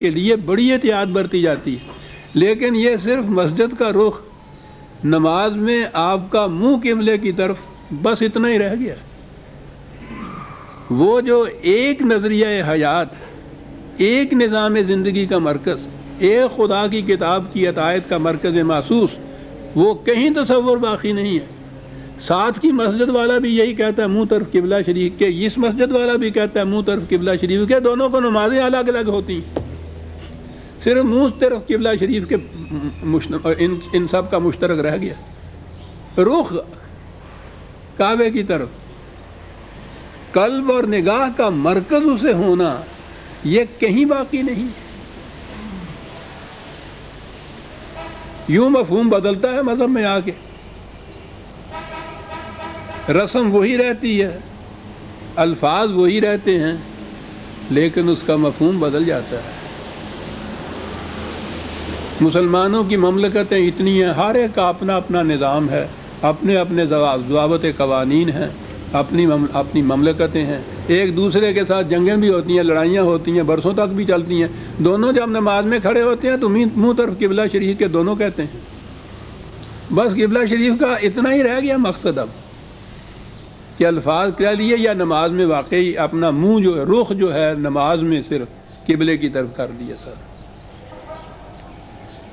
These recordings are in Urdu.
کے لیے بڑی احتیاط برتی جاتی ہے، لیکن یہ صرف مسجد کا رخ، نماز میں آپ کا منہ قبلے کی طرف، بس اتنا ہی رہ گیا۔ وہ جو ایک نظریہ حیات، ایک نظام زندگی کا مرکز، ایک خدا کی کتاب کی عطایت کا مرکز محسوس، وہ کہیں تصور باقی نہیں ہے۔ ساتھ کی مسجد والا بھی یہی کہتا ہے منہ طرف قبلہ شریف کے، اس مسجد والا بھی کہتا ہے منہ طرف قبلہ شریف کے، دونوں کو نمازیں الگ الگ ہوتی ہیں، صرف منہ طرف قبلہ شریف کے ان سب کا مشترک رہ گیا۔ رخ کعبے کی طرف، قلب اور نگاہ کا مرکز اسے ہونا، یہ کہیں باقی نہیں۔ یوں مفہوم بدلتا ہے مذہب میں آ کے، رسم وہی رہتی ہے، الفاظ وہی رہتے ہیں، لیکن اس کا مفہوم بدل جاتا ہے۔ مسلمانوں کی مملکتیں اتنی ہیں، ہر ایک کا اپنا اپنا نظام ہے، اپنے اپنے ضوابط قوانین ہیں، اپنی مملکتیں ہیں، ایک دوسرے کے ساتھ جنگیں بھی ہوتی ہیں، لڑائیاں ہوتی ہیں، برسوں تک بھی چلتی ہیں۔ دونوں جب نماز میں کھڑے ہوتے ہیں تو منہ طرف قبلہ شریف کے دونوں کہتے ہیں۔ بس قبلہ شریف کا اتنا ہی رہ گیا مقصد اب، کہ الفاظ کہہ لیے یا نماز میں واقعی اپنا منہ جو ہے، رخ جو ہے نماز میں صرف قبلے کی طرف کر دیا سر۔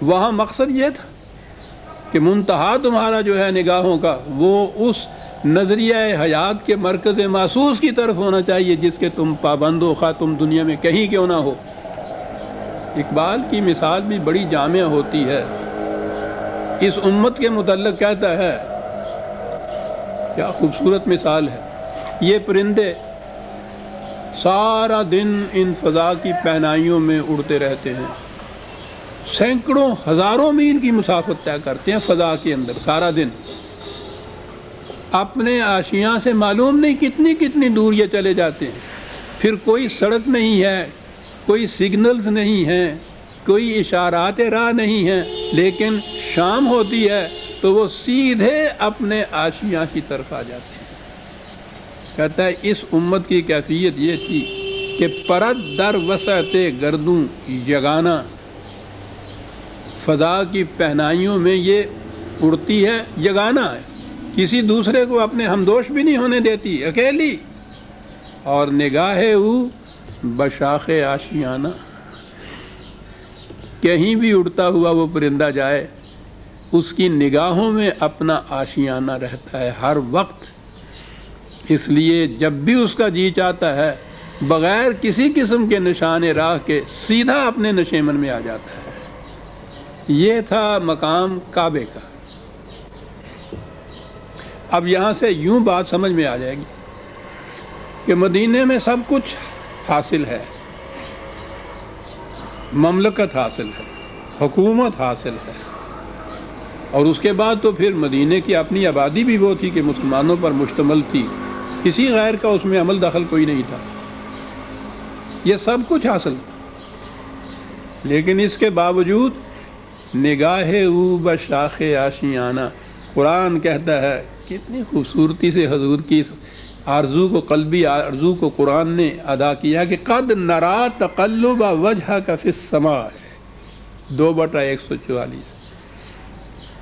وہاں مقصد یہ تھا کہ منتہا تمہارا جو ہے نگاہوں کا، وہ اس نظریہ حیات کے مرکز محسوس کی طرف ہونا چاہیے جس کے تم پابند ہو، خواہ تم دنیا میں کہیں کیوں نہ ہو۔ اقبال کی مثال بھی بڑی جامع ہوتی ہے، اس امت کے متعلق کہتا ہے، کیا خوبصورت مثال ہے، یہ پرندے سارا دن ان فضا کی پہنائیوں میں اڑتے رہتے ہیں، سینکڑوں ہزاروں میل کی مسافت طے کرتے ہیں فضا کے اندر سارا دن، اپنے آشیاں سے معلوم نہیں کتنی کتنی دور یہ چلے جاتے ہیں، پھر کوئی سڑک نہیں ہے، کوئی سگنلز نہیں ہیں، کوئی اشارات راہ نہیں ہیں، لیکن شام ہوتی ہے تو وہ سیدھے اپنے آشیاں کی طرف آ جاتے ہیں۔ کہتا ہے اس امت کی کیفیت یہ تھی کہ پرد در وسعت گردوں یگانہ، فضا کی پہنائیوں میں یہ اڑتی ہے، یگانہ ہے، کسی دوسرے کو اپنے ہمدوش بھی نہیں ہونے دیتی، اکیلی، اور نگاہ او بشاخ آشیانہ، کہیں بھی اڑتا ہوا وہ پرندہ جائے، اس کی نگاہوں میں اپنا آشیانہ رہتا ہے ہر وقت، اس لیے جب بھی اس کا جی چاہتا ہے بغیر کسی قسم کے نشان راہ کے سیدھا اپنے نشیمن میں آ جاتا ہے۔ یہ تھا مقام کعبے کا۔ اب یہاں سے یوں بات سمجھ میں آ جائے گی کہ مدینے میں سب کچھ حاصل ہے، مملکت حاصل ہے، حکومت حاصل ہے، اور اس کے بعد تو پھر مدینے کی اپنی آبادی بھی وہ تھی کہ مسلمانوں پر مشتمل تھی، کسی غیر کا اس میں عمل دخل کوئی نہیں تھا، یہ سب کچھ حاصل، لیکن اس کے باوجود نگاہ او بشاخ آشیانہ، قرآن کہتا ہے، کتنی خوبصورتی سے حضور کی اس آرزو کو، قلبی آرزو کو قرآن نے ادا کیا کہ قد نرا تقلب وجہک فی السماء، 2/144۔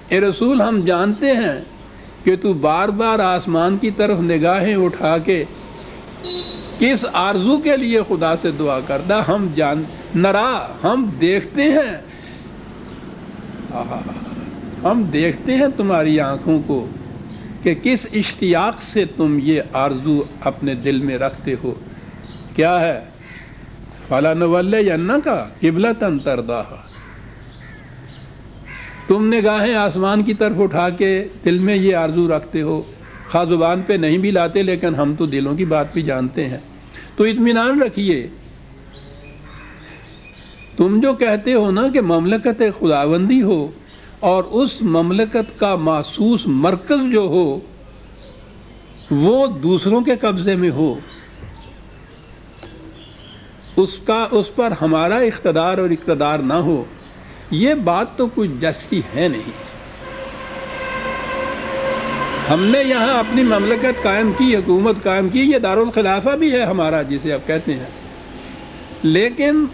اے رسول ہم جانتے ہیں کہ تو بار بار آسمان کی طرف نگاہیں اٹھا کے کس آرزو کے لیے خدا سے دعا کرتا، نرا، ہم دیکھتے ہیں، ہم دیکھتے ہیں تمہاری آنکھوں کو کہ کس اشتیاق سے تم یہ آرزو اپنے دل میں رکھتے ہو، کیا ہے، فَلَنُوَلِّيَنَّكَ قِبْلَةً تَرْضَاهَا، تم نگاہیں آسمان کی طرف اٹھا کے دل میں یہ آرزو رکھتے ہو، خواہ زبان پہ نہیں بھی لاتے لیکن ہم تو دلوں کی بات بھی جانتے ہیں، تو اطمینان رکھیے، تم جو کہتے ہو نا کہ مملکت خداوندی ہو اور اس مملکت کا محسوس مرکز جو ہو وہ دوسروں کے قبضے میں ہو، اس پر ہمارا اقتدار اور اقتدار نہ ہو، یہ بات تو کچھ جستی ہے نہیں۔ ہم نے یہاں اپنی مملکت قائم کی، حکومت قائم کی، یہ دارالخلافہ بھی ہے ہمارا جسے آپ کہتے ہیں، لیکن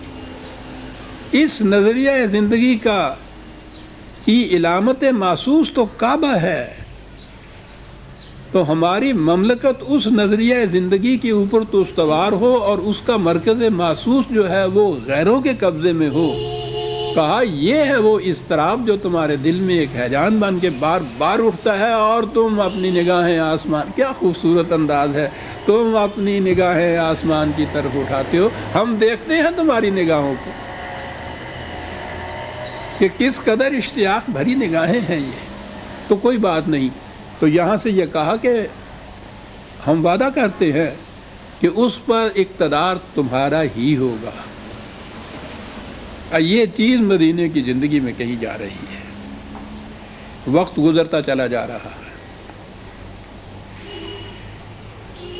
اس نظریہ زندگی کی علامت محسوس تو کعبہ ہے، تو ہماری مملکت اس نظریہ زندگی کے اوپر تو استوار ہو اور اس کا مرکز محسوس جو ہے وہ غیروں کے قبضے میں ہو۔ کہا یہ ہے وہ اضطراب جو تمہارے دل میں ایک ہیجان بن کے بار بار اٹھتا ہے، اور تم اپنی نگاہیں آسمان، کیا خوبصورت انداز ہے، تم اپنی نگاہیں آسمان کی طرف اٹھاتے ہو، ہم دیکھتے ہیں تمہاری نگاہوں کو کہ کس قدر اشتیاق بھری نگاہیں ہیں یہ۔ تو کوئی بات نہیں، تو یہاں سے یہ کہا کہ ہم وعدہ کرتے ہیں کہ اس پر اقتدار تمہارا ہی ہوگا۔ یہ چیز مدینے کی زندگی میں کہی جا رہی ہے، وقت گزرتا چلا جا رہا ہے۔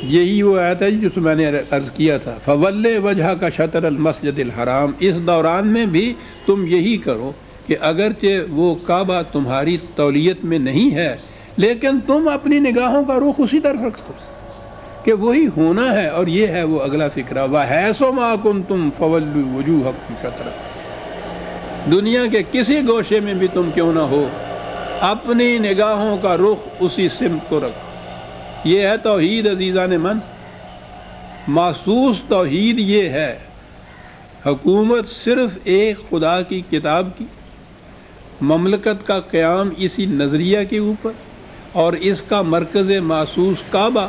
یہی وہ آیت ہے جس میں نے عرض کیا تھا، فَوَلِّ وَجْهَكَ شَطْرَ الْمَسْجِدِ الْحَرَامِ، اس دوران میں بھی تم یہی کرو کہ اگرچہ وہ کعبہ تمہاری تولیت میں نہیں ہے، لیکن تم اپنی نگاہوں کا رخ اسی طرف رکھو کہ وہی ہونا ہے، اور یہ ہے وہ اگلا فکرہ، وَحَيْثُ مَا كُنتُمْ فَوَلُّوا وُجُوهَكُمْ شَطْرَهُ، دنیا کے کسی گوشے میں بھی تم کیوں نہ ہو، اپنی نگاہوں کا رخ اسی سمت کو رکھو۔ یہ ہے توحید عزیزان من، محسوس توحید یہ ہے، حکومت صرف ایک خدا کی کتاب کی، مملکت کا قیام اسی نظریہ کے اوپر، اور اس کا مرکز محسوس کعبہ،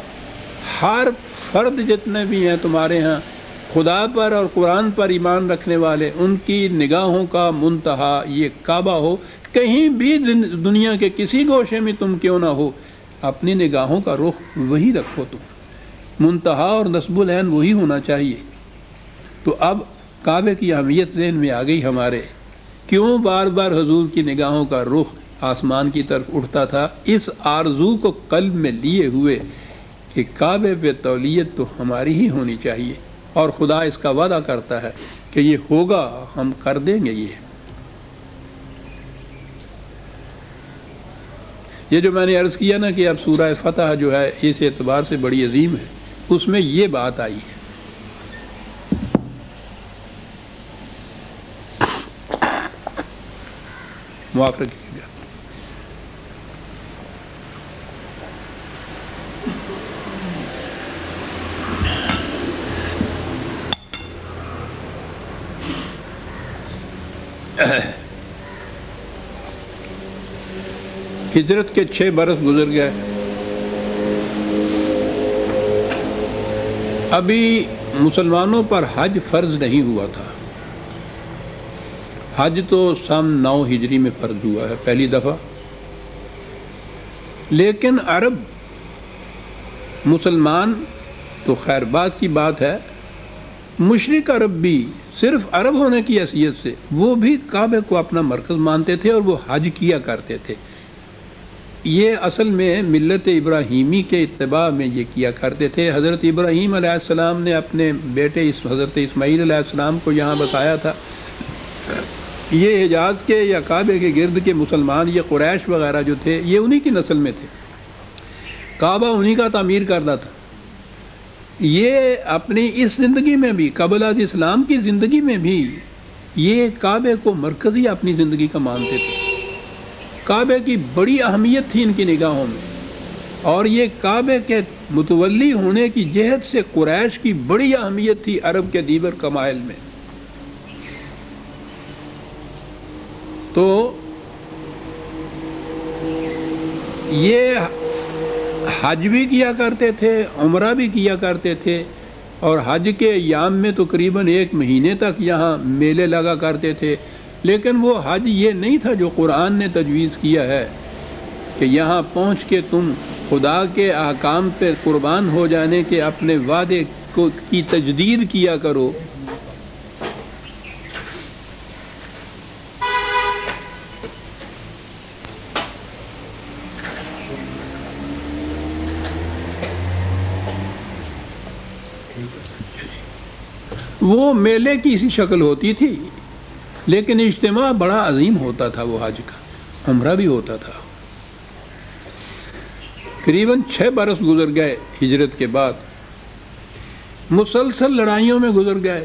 ہر فرد جتنے بھی ہیں تمہارے ہاں خدا پر اور قرآن پر ایمان رکھنے والے، ان کی نگاہوں کا منتہا یہ کعبہ ہو، کہیں بھی دنیا کے کسی گوشے میں تم کیوں نہ ہو، اپنی نگاہوں کا رخ وہی رکھو، تم منتہا اور نصب العین وہی ہونا چاہیے۔ تو اب کعبے کی اہمیت ذہن میں آ گئی ہمارے، کیوں بار بار حضور کی نگاہوں کا رخ آسمان کی طرف اٹھتا تھا، اس آرزو کو قلب میں لیے ہوئے کہ کعبے پہ تولیت تو ہماری ہی ہونی چاہیے، اور خدا اس کا وعدہ کرتا ہے کہ یہ ہوگا، ہم کر دیں گے۔ یہ جو میں نے عرض کیا نا کہ اب سورہ فتح جو ہے اس اعتبار سے بڑی عظیم ہے، اس میں یہ بات آئی ہے۔ معاف رکھیے گا۔ ہجرت کے 6 برس گزر گئے، ابھی مسلمانوں پر حج فرض نہیں ہوا تھا۔ حج تو سن 9 ہجری میں فرض ہوا ہے پہلی دفعہ، لیکن عرب مسلمان تو خیر بات کی بات ہے، مشرک عرب بھی صرف عرب ہونے کی حیثیت سے وہ بھی کعبے کو اپنا مرکز مانتے تھے اور وہ حج کیا کرتے تھے۔ یہ اصل میں ملت ابراہیمی کے اتباع میں یہ کیا کرتے تھے۔ حضرت ابراہیم علیہ السلام نے اپنے بیٹے حضرت اسماعیل علیہ السلام کو یہاں بسایا تھا۔ یہ حجاز کے یا کعبے کے گرد کے مسلمان، یہ قریش وغیرہ جو تھے، یہ انہی کی نسل میں تھے، کعبہ انہی کا تعمیر کرتا تھا۔ یہ اپنی اس زندگی میں بھی، قبل از اسلام کی زندگی میں بھی، یہ کعبے کو مرکزی اپنی زندگی کا مانتے تھے۔ کعبے کی بڑی اہمیت تھی ان کی نگاہوں میں، اور یہ کعبے کے متولی ہونے کی جہت سے قریش کی بڑی اہمیت تھی عرب کے دیگر قبائل میں۔ تو یہ حج بھی کیا کرتے تھے، عمرہ بھی کیا کرتے تھے، اور حج کے ایام میں تقریباً 1 مہینے تک یہاں میلے لگا کرتے تھے۔ لیکن وہ حج یہ نہیں تھا جو قرآن نے تجویز کیا ہے کہ یہاں پہنچ کے تم خدا کے احکام پہ قربان ہو جانے کے اپنے وعدے کی تجدید کیا کرو۔ وہ میلے کی اسی شکل ہوتی تھی، لیکن اجتماع بڑا عظیم ہوتا تھا، وہ حج کا عمرہ بھی ہوتا تھا۔ قریباً 6 برس گزر گئے ہجرت کے بعد، مسلسل لڑائیوں میں گزر گئے،